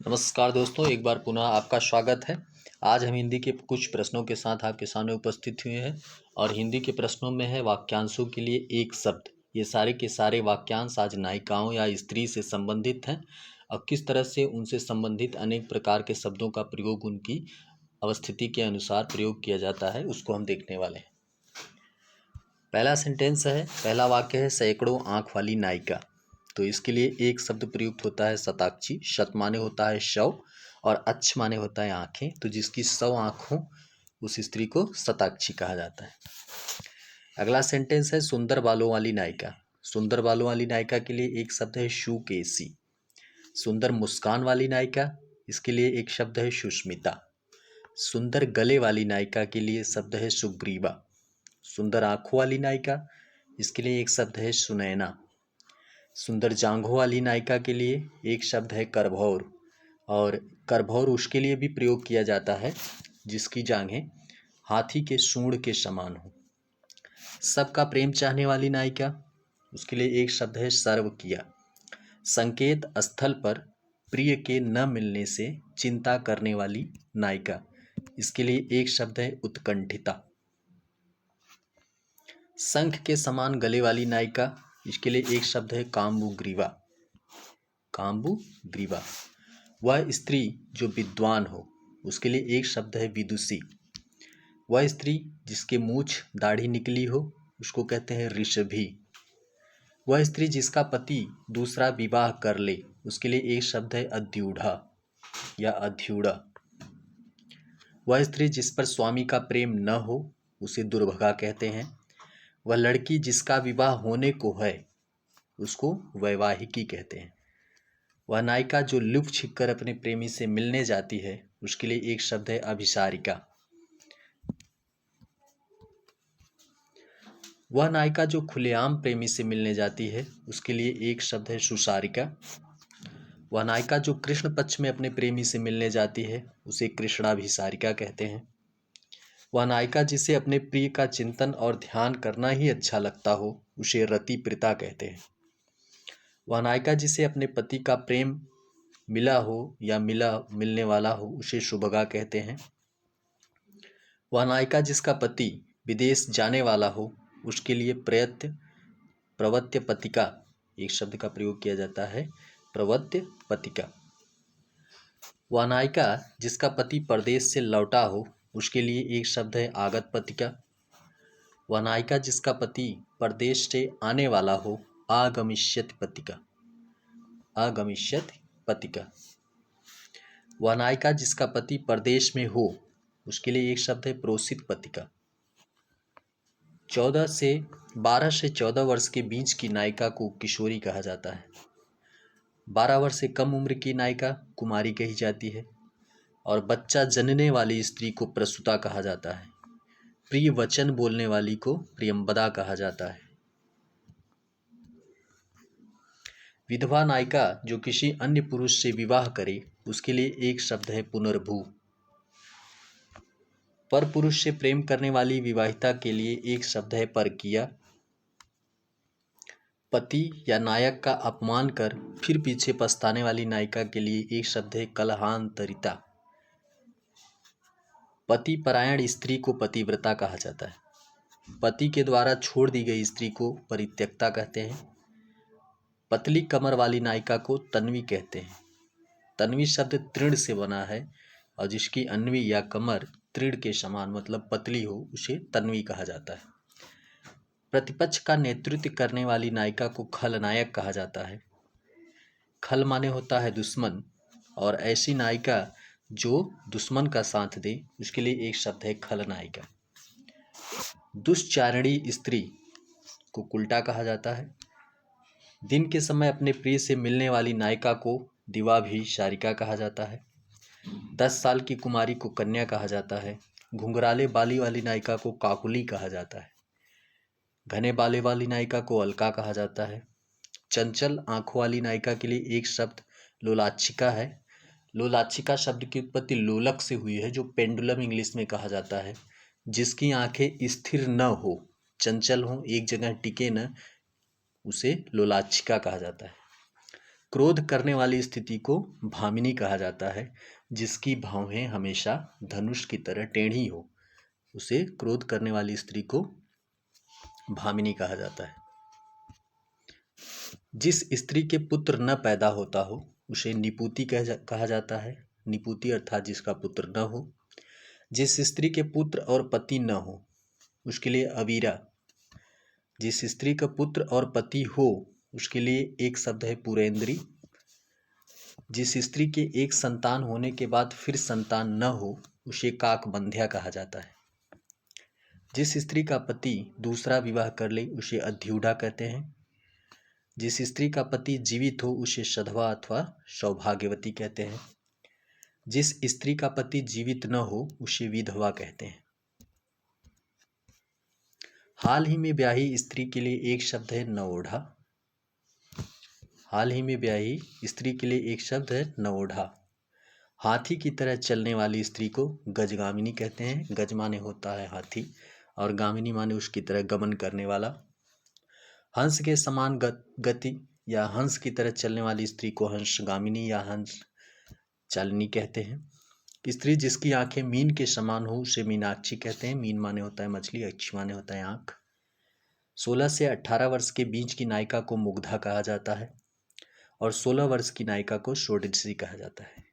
नमस्कार दोस्तों, एक बार पुनः आपका स्वागत है। आज हम हिंदी के कुछ प्रश्नों के साथ आपके सामने उपस्थित हुए हैं और हिंदी के प्रश्नों में है वाक्यांशों के लिए एक शब्द। ये सारे के सारे वाक्यांश आज नायिकाओं या स्त्री से संबंधित हैं और किस तरह से उनसे संबंधित अनेक प्रकार के शब्दों का प्रयोग उनकी अवस्थिति के अनुसार प्रयोग किया जाता है, उसको हम देखने वाले हैं। पहला सेंटेंस है, पहला वाक्य है सैकड़ों आँख वाली नायिका। तो इसके लिए एक शब्द प्रयुक्त होता है शताक्षी। शत माने होता है 100 और अक्ष माने होता है आँखें। तो जिसकी 100 आँख हो उस स्त्री को शताक्षी कहा जाता है। अगला सेंटेंस है सुंदर बालों वाली नायिका। सुंदर बालों वाली नायिका के लिए एक शब्द है सुकेसी। सुंदर मुस्कान वाली नायिका, इसके लिए एक शब्द है सुष्मिता। सुंदर गले वाली नायिका के लिए शब्द है सुग्रीवा। सुंदर आँखों वाली नायिका, इसके लिए एक शब्द है सुनैना। सुंदर जांघों वाली नायिका के लिए एक शब्द है करभौर और करभौर उसके लिए भी प्रयोग किया जाता है जिसकी जांघें हाथी के सूंड के समान हो। सबका प्रेम चाहने वाली नायिका, उसके लिए एक शब्द है सर्वकिया। संकेत स्थल पर प्रिय के न मिलने से चिंता करने वाली नायिका, इसके लिए एक शब्द है उत्कंठिता। शंख के समान गले वाली नायिका, इसके लिए एक शब्द है काम्बुग्रीवा। काम्बुग्रीवा। वह स्त्री जो विद्वान हो, उसके लिए एक शब्द है विदुषी। वह स्त्री जिसके मूछ दाढ़ी निकली हो, उसको कहते हैं ऋषभी। वह स्त्री जिसका पति दूसरा विवाह कर ले, उसके लिए एक शब्द है अद्यूढ़ा या अध्यूढ़ा। वह स्त्री जिस पर स्वामी का प्रेम न हो, उसे दुर्भगा कहते हैं। वह लड़की जिसका विवाह होने को है, उसको वैवाहिकी कहते हैं। वह नायिका जो लुक छिपकर अपने प्रेमी से मिलने जाती है, उसके लिए एक शब्द है अभिसारिका। वह नायिका जो खुलेआम प्रेमी से मिलने जाती है, उसके लिए एक शब्द है सुसारिका। वह नायिका जो कृष्ण पक्ष में अपने प्रेमी से मिलने जाती है, उसे कृष्णाभिसारिका कहते हैं। वह नायिका जिसे अपने प्रिय का चिंतन और ध्यान करना ही अच्छा लगता हो, उसे रतिप्रीता कहते हैं। वह नायिका जिसे अपने पति का प्रेम मिला हो या मिलने वाला हो, उसे सुभगा कहते हैं। वह नायिका जिसका पति विदेश जाने वाला हो, उसके लिए प्रवत्य पतिका एक शब्द का प्रयोग किया जाता है, प्रवत्य पतिका। वह नायिका जिसका पति परदेश से लौटा हो, उसके लिए एक शब्द है आगत पतिका। वह नायिका जिसका पति परदेश से आने वाला हो, आगमिष्यति पतिका। आगमिष्यति पतिका। वह नायिका जिसका पति परदेश में हो, उसके लिए एक शब्द है प्रोसित पतिका। 12 से 14 वर्ष के बीच की नायिका को किशोरी कहा जाता है। 12 वर्ष से कम उम्र की नायिका कुमारी कही जाती है और बच्चा जनने वाली स्त्री को प्रसूता कहा जाता है। प्रिय वचन बोलने वाली को प्रियंवदा कहा जाता है। विधवा नायिका जो किसी अन्य पुरुष से विवाह करे, उसके लिए एक शब्द है पुनर्भू। पर पुरुष से प्रेम करने वाली विवाहिता के लिए एक शब्द है परकीया। पति या नायक का अपमान कर फिर पीछे पछताने वाली नायिका के लिए एक शब्द है कलहांतरिता। पति परायण स्त्री को पतिव्रता कहा जाता है। पति के द्वारा छोड़ दी गई स्त्री को परित्यक्ता कहते हैं। पतली कमर वाली नायिका को तन्वी कहते हैं। तन्वी शब्द तृण से बना है और जिसकी अन्वी या कमर तृण के समान मतलब पतली हो, उसे तन्वी कहा जाता है। प्रतिपक्ष का नेतृत्व करने वाली नायिका को खलनायक कहा जाता है। खल माने होता है दुश्मन और ऐसी नायिका जो दुश्मन का साथ दे, उसके लिए एक शब्द है खलनायिका। दुष्चारिणी स्त्री को उल्टा कहा जाता है। दिन के समय अपने प्रिय से मिलने वाली नायिका को दिवाभिसारिका कहा जाता है। 10 साल की कुमारी को कन्या कहा जाता है। घुंघराले बाली वाली नायिका को काकुली कहा जाता है। घने बाले वाली नायिका को अलका कहा जाता है। चंचल आंखों वाली नायिका के लिए एक शब्द लोलाक्षिका है। लोलाक्षिका शब्द की उत्पत्ति लोलक से हुई है, जो पेंडुलम इंग्लिश में कहा जाता है। जिसकी आंखें स्थिर न हो, चंचल हो, एक जगह टिके न, उसे लोलाक्षिका कहा जाता है। क्रोध करने वाली स्थिति को भामिनी कहा जाता है। जिसकी भौहें हमेशा धनुष की तरह टेढ़ी हो, उसे क्रोध करने वाली स्त्री को भामिनी कहा जाता है। जिस स्त्री के पुत्र न पैदा होता हो उसे निपुति कहा जाता है। निपुति अर्थात जिसका पुत्र न हो। जिस स्त्री के पुत्र और पति न हो उसके लिए अवीरा। जिस स्त्री का पुत्र और पति हो उसके लिए एक शब्द है पुरेंद्री। जिस स्त्री के एक संतान होने के बाद फिर संतान न हो उसे काकबंध्या कहा जाता है। जिस स्त्री का पति दूसरा विवाह कर ले उसे अध्यूढ़ा कहते हैं। जिस स्त्री का पति जीवित हो उसे सधवा अथवा सौभाग्यवती कहते हैं। जिस स्त्री का पति जीवित न हो उसे विधवा कहते हैं। हाल ही में ब्याही स्त्री के लिए एक शब्द है नवोढ़ा। हाल ही में ब्याही स्त्री के लिए एक शब्द है नवोढ़ा। हाथी की तरह चलने वाली स्त्री को गजगामिनी कहते हैं। गज माने होता है हाथी और गामिनी माने उसकी तरह गमन करने वाला। हंस के समान गति या हंस की तरह चलने वाली स्त्री को हंसगामिनी या हंस चालिनी कहते हैं। स्त्री जिसकी आंखें मीन के समान हो उसे मीनाक्षी कहते हैं। मीन माने होता है मछली, अक्षी माने होता है आंख। 16 से 18 वर्ष के बीच की नायिका को मुग्धा कहा जाता है और 16 वर्ष की नायिका को षोडशी कहा जाता है।